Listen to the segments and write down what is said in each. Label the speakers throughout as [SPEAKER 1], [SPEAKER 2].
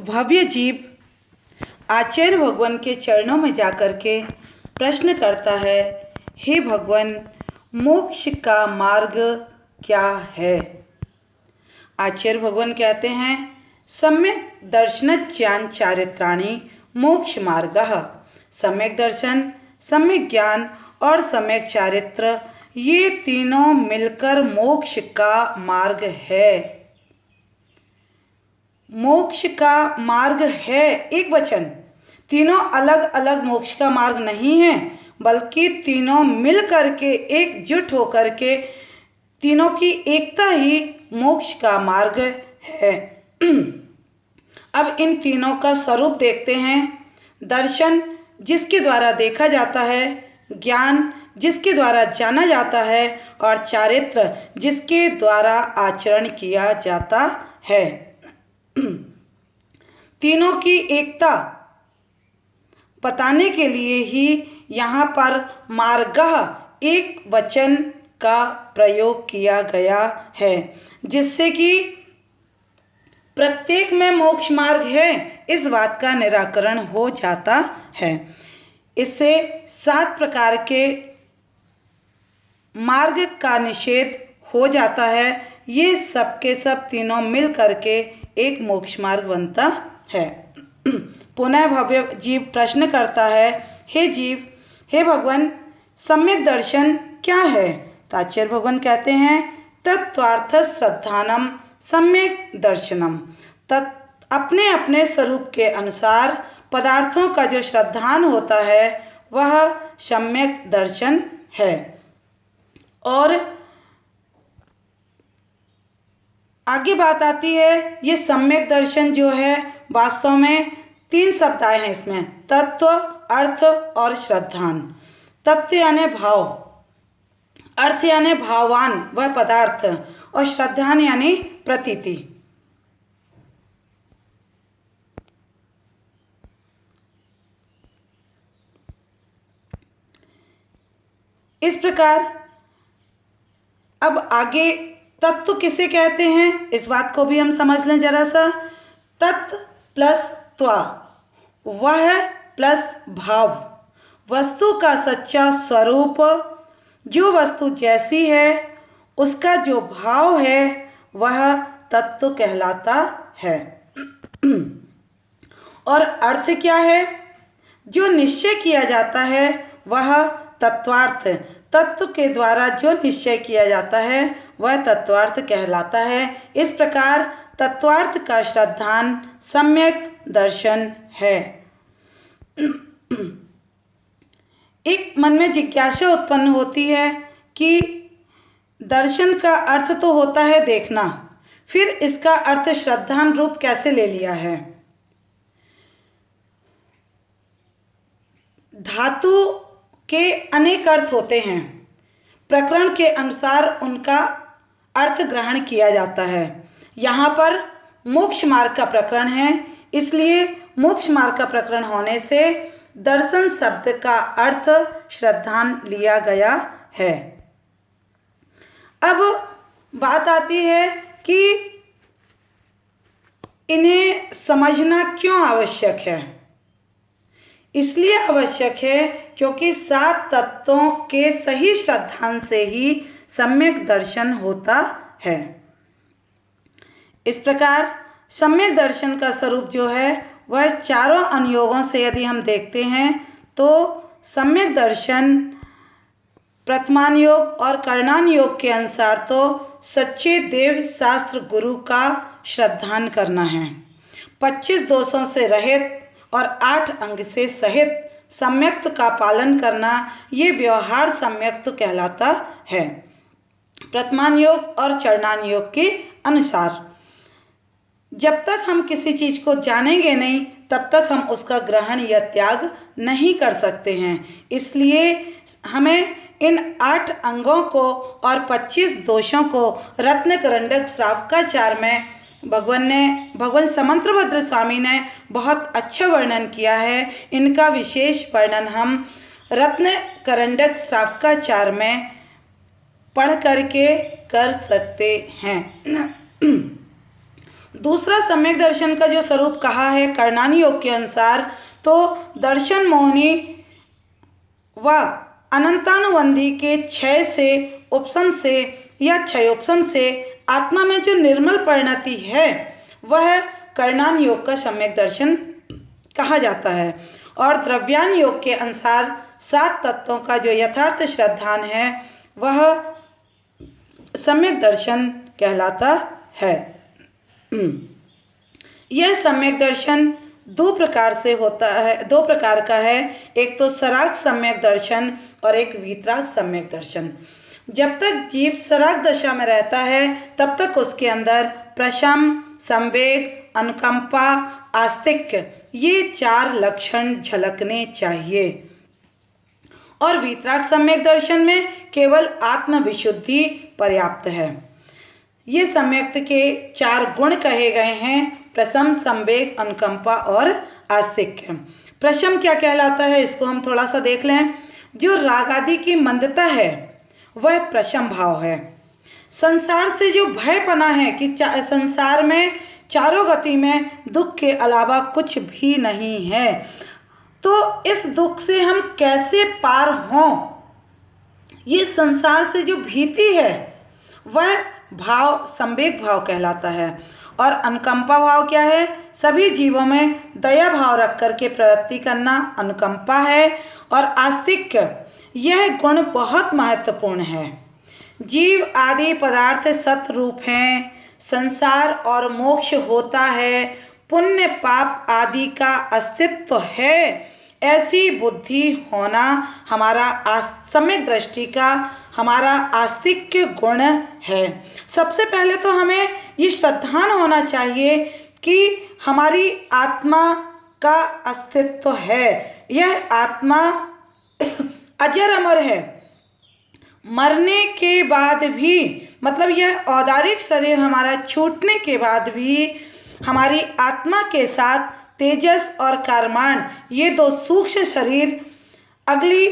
[SPEAKER 1] भव्य जीव आचार्य भगवान के चरणों में जाकर के प्रश्न करता है, हे भगवान, मोक्ष का मार्ग क्या है? आचार्य भगवान कहते हैं, सम्यक दर्शनज्ञान चारित्राणि मोक्ष मार्गः। सम्यक दर्शन, सम्यक ज्ञान और सम्यक चारित्र, ये तीनों मिलकर मोक्ष का मार्ग है। मोक्ष का मार्ग है एक वचन, तीनों अलग अलग मोक्ष का मार्ग नहीं है, बल्कि तीनों मिल करके एकजुट होकर के तीनों की एकता ही मोक्ष का मार्ग है। अब इन तीनों का स्वरूप देखते हैं। दर्शन, जिसके द्वारा देखा जाता है, ज्ञान, जिसके द्वारा जाना जाता है, और चारित्र, जिसके द्वारा आचरण किया जाता है। तीनों की एकता बताने के लिए ही यहाँ पर मार्गः एक वचन का प्रयोग किया गया है, जिससे कि प्रत्येक में मोक्ष मार्ग है, इस बात का निराकरण हो जाता है। इससे 7 प्रकार के मार्ग का निषेध हो जाता है। ये सब के सब तीनों मिल करके एक मोक्ष मार्ग बनता है। पुनः भव्य जीव प्रश्न करता है, हे जीव, हे भगवान, सम्यक दर्शन क्या है? तो आचार्य भगवान कहते हैं, तत्वार्थ श्रद्धानम सम्यक दर्शनम। अपने अपने स्वरूप के अनुसार पदार्थों का जो श्रद्धान होता है वह सम्यक दर्शन है। और आगे बात आती है, ये सम्यक दर्शन जो है वास्तव में 3 शब्द आए हैं इसमें, तत्व, अर्थ और श्रद्धान। तत्व यानी भाव, अर्थ यानी भावान वह पदार्थ, और श्रद्धान यानी प्रतीति। इस प्रकार अब आगे तत्व किसे कहते हैं इस बात को भी हम समझ लें जरा सा। तत्व प्लस त्वा, वह प्लस भाव, वस्तु का सच्चा स्वरूप, जो वस्तु जैसी है उसका जो भाव है वह तत्व कहलाता है। और अर्थ क्या है? जो निश्चय किया जाता है वह तत्वार्थ, तत्व के द्वारा जो निश्चय किया जाता है वह तत्वार्थ कहलाता है। इस प्रकार तत्वार्थ का श्रद्धान सम्यक दर्शन है। एक मन में जिज्ञासा उत्पन्न होती है कि दर्शन का अर्थ तो होता है देखना, फिर इसका अर्थ श्रद्धान रूप कैसे ले लिया है? धातु के अनेक अर्थ होते हैं, प्रकरण के अनुसार उनका अर्थ ग्रहण किया जाता है। यहाँ पर मोक्ष मार्ग का प्रकरण है, इसलिए मोक्ष मार्ग का प्रकरण होने से दर्शन शब्द का अर्थ श्रद्धान लिया गया है। अब बात आती है कि इन्हें समझना क्यों आवश्यक है? इसलिए आवश्यक है क्योंकि 7 तत्वों के सही श्रद्धान से ही सम्यक दर्शन होता है। इस प्रकार सम्यक दर्शन का स्वरूप जो है वह चारों अनुयोगों से यदि हम देखते हैं तो सम्यक दर्शन प्रथमान योग और कर्णान योग के अनुसार तो सच्चे देव शास्त्र गुरु का श्रद्धान करना है। 25 दोषों से रहित और 8 अंग से सहित सम्यक्त का पालन करना, ये व्यवहार सम्यक्त कहलाता है प्रथमान योग और चरणान योग के अनुसार। जब तक हम किसी चीज़ को जानेंगे नहीं तब तक हम उसका ग्रहण या त्याग नहीं कर सकते हैं। इसलिए हमें इन 8 अंगों को और 25 दोषों को रत्न करंडक श्रावकाचार में भगवान समंतभद्र स्वामी ने बहुत अच्छा वर्णन किया है। इनका विशेष वर्णन हम रत्न करंडक श्रावकाचार में पढ़ करके कर सकते हैं। दूसरा सम्यक दर्शन का जो स्वरूप कहा है कर्णानी योग के अनुसार, तो दर्शन मोहिनी व अनंतानुबंधी के क्षय से, उपशम से या क्षयोपशम से आत्मा में जो निर्मल परिणति है वह कर्णान योग का सम्यक दर्शन कहा जाता है। और द्रव्यान योग के अनुसार 7 तत्वों का जो यथार्थ श्रद्धान है वह सम्यक दर्शन कहलाता है। यह सम्यक दर्शन 2 प्रकार से होता है, 2 प्रकार का है। एक तो सराग सम्यक दर्शन और एक वीतराग सम्यक दर्शन। जब तक जीव सराग दशा में रहता है तब तक उसके अंदर प्रशम, संवेग, अनुकंपा, आस्तिक्य ये 4 लक्षण झलकने चाहिए। और वीतराग सम्यक दर्शन में केवल आत्मविशुद्धि पर्याप्त है। ये सम्यक के 4 गुण कहे गए हैं, प्रशम, संवेग, अनुकंपा और आस्तिक्य। प्रशम क्या कहलाता है इसको हम थोड़ा सा देख लें। जो राग आदि की मंदता है वह प्रशम भाव है। संसार से जो भयपना है कि संसार में चारों गति में दुख के अलावा कुछ भी नहीं है, तो इस दुख से हम कैसे पार हों, ये संसार से जो भीति है वह भाव संवेग भाव कहलाता है। और अनुकंपा भाव क्या है? सभी जीवों में दया भाव रख कर के प्रवृत्ति करना अनुकंपा है। और आस्तिक्य यह गुण बहुत महत्वपूर्ण है। जीव आदि पदार्थ सतरूप हैं, संसार और मोक्ष होता है, पुण्य पाप आदि का अस्तित्व है, ऐसी बुद्धि होना हमारा सम्यक दृष्टि का हमारा आस्तिक्य गुण है। सबसे पहले तो हमें ये श्रद्धान होना चाहिए कि हमारी आत्मा का अस्तित्व है, यह आत्मा अजर अमर है। मरने के बाद भी, मतलब यह औदारिक शरीर हमारा छूटने के बाद भी हमारी आत्मा के साथ तेजस और कारमान ये 2 सूक्ष्म शरीर अगली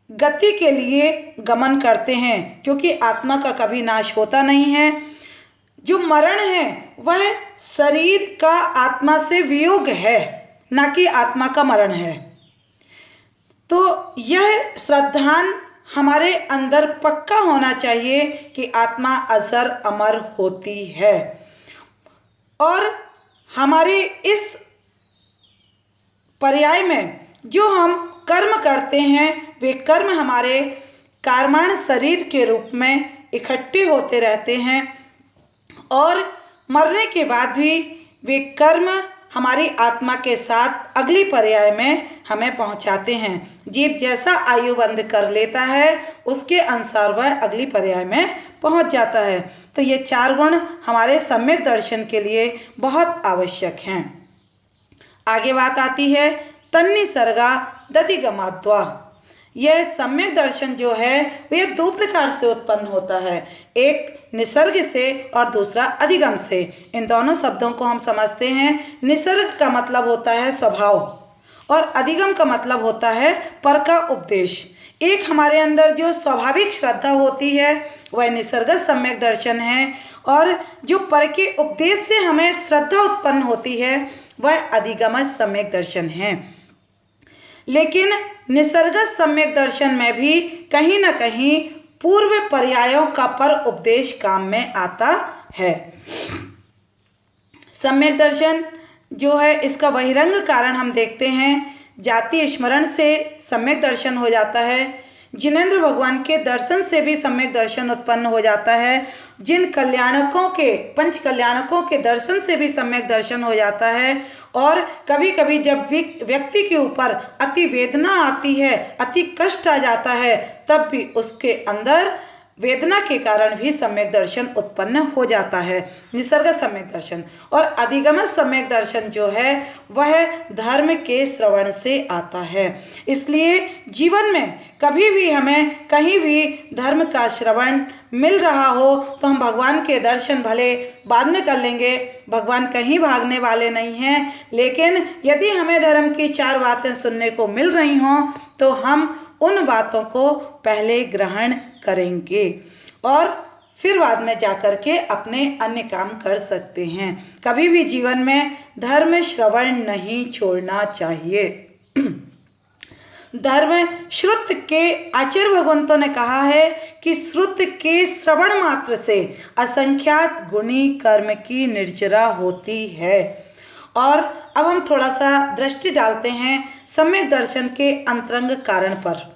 [SPEAKER 1] गति के लिए गमन करते हैं, क्योंकि आत्मा का कभी नाश होता नहीं है। जो मरण है वह शरीर का आत्मा से वियोग है, ना कि आत्मा का मरण है। तो यह श्रद्धान हमारे अंदर पक्का होना चाहिए कि आत्मा अजर अमर होती है। और हमारे इस पर्याय में जो हम कर्म करते हैं वे कर्म हमारे कारमान शरीर के रूप में इकट्ठे होते रहते हैं और मरने के बाद भी वे कर्म हमारी आत्मा के साथ अगली पर्याय में हमें पहुंचाते हैं। जीव जैसा आयु बंध कर लेता है उसके अनुसार वह अगली पर्याय में पहुंच जाता है। तो ये 4 गुण हमारे सम्यक दर्शन के लिए बहुत आवश्यक हैं। आगे बात आती है तन्निसर्गा दधिगमाद्वा। यह सम्यक दर्शन जो है वह 2 प्रकार से उत्पन्न होता है, एक निसर्ग से और दूसरा अधिगम से। इन दोनों शब्दों को हम समझते हैं। निसर्ग का मतलब होता है स्वभाव और अधिगम का मतलब होता है पर का उपदेश। एक हमारे अंदर जो स्वाभाविक श्रद्धा होती है वह निसर्ग सम्यक दर्शन है, और जो पर के उपदेश से हमें श्रद्धा उत्पन्न होती है वह अधिगम सम्यक दर्शन है। लेकिन निसर्ग सम्यक दर्शन में भी कहीं न कहीं पूर्व पर्यायों का पर उपदेश काम में आता है। सम्यक दर्शन जो है इसका बहिरंग कारण हम देखते हैं। जाति स्मरण से सम्यक दर्शन हो जाता है, जिनेंद्र भगवान के दर्शन से भी सम्यक दर्शन उत्पन्न हो जाता है, जिन कल्याणकों के 5 कल्याणकों के दर्शन से भी सम्यक दर्शन हो जाता है। और कभी कभी जब व्यक्ति के ऊपर अति वेदना आती है, अति कष्ट आ जाता है, तब भी उसके अंदर वेदना के कारण भी सम्यक दर्शन उत्पन्न हो जाता है, निसर्ग सम्यक दर्शन। और अधिगम सम्यक दर्शन जो है वह धर्म के श्रवण से आता है। इसलिए जीवन में कभी भी हमें कहीं भी धर्म का श्रवण मिल रहा हो तो हम भगवान के दर्शन भले बाद में कर लेंगे, भगवान कहीं भागने वाले नहीं हैं। लेकिन यदि हमें धर्म की 4 बातें सुनने को मिल रही हों तो हम उन बातों को पहले ग्रहण करेंगे और फिर बाद में जाकर के अपने अन्य काम कर सकते हैं। कभी भी जीवन में धर्म श्रवण नहीं छोड़ना चाहिए। धर्म श्रुत के आचार्य भगवंतों ने कहा है कि श्रुत के श्रवण मात्र से असंख्यात गुणी कर्म की निर्जरा होती है। और अब हम थोड़ा सा दृष्टि डालते हैं सम्यक दर्शन के अंतरंग कारण पर।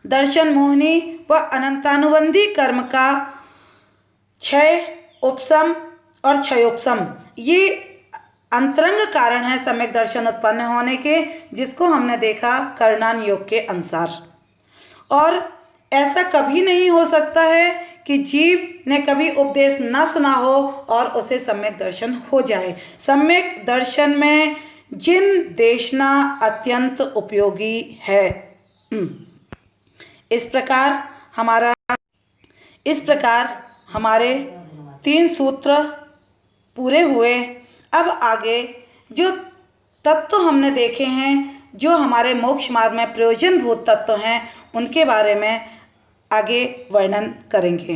[SPEAKER 1] दर्शन मोहिनी व अनंतानुबंधी कर्म का क्षय उपशम और क्षयोपशम, ये अंतरंग कारण है सम्यक दर्शन उत्पन्न होने के, जिसको हमने देखा करणान योग के अनुसार। और ऐसा कभी नहीं हो सकता है कि जीव ने कभी उपदेश ना सुना हो और उसे सम्यक दर्शन हो जाए। सम्यक दर्शन में जिन देशना अत्यंत उपयोगी है। इस प्रकार हमारे 3 सूत्र पूरे हुए। अब आगे जो तत्व हमने देखे हैं, जो हमारे मोक्ष मार्ग में प्रयोजनभूत तत्व हैं, उनके बारे में आगे वर्णन करेंगे।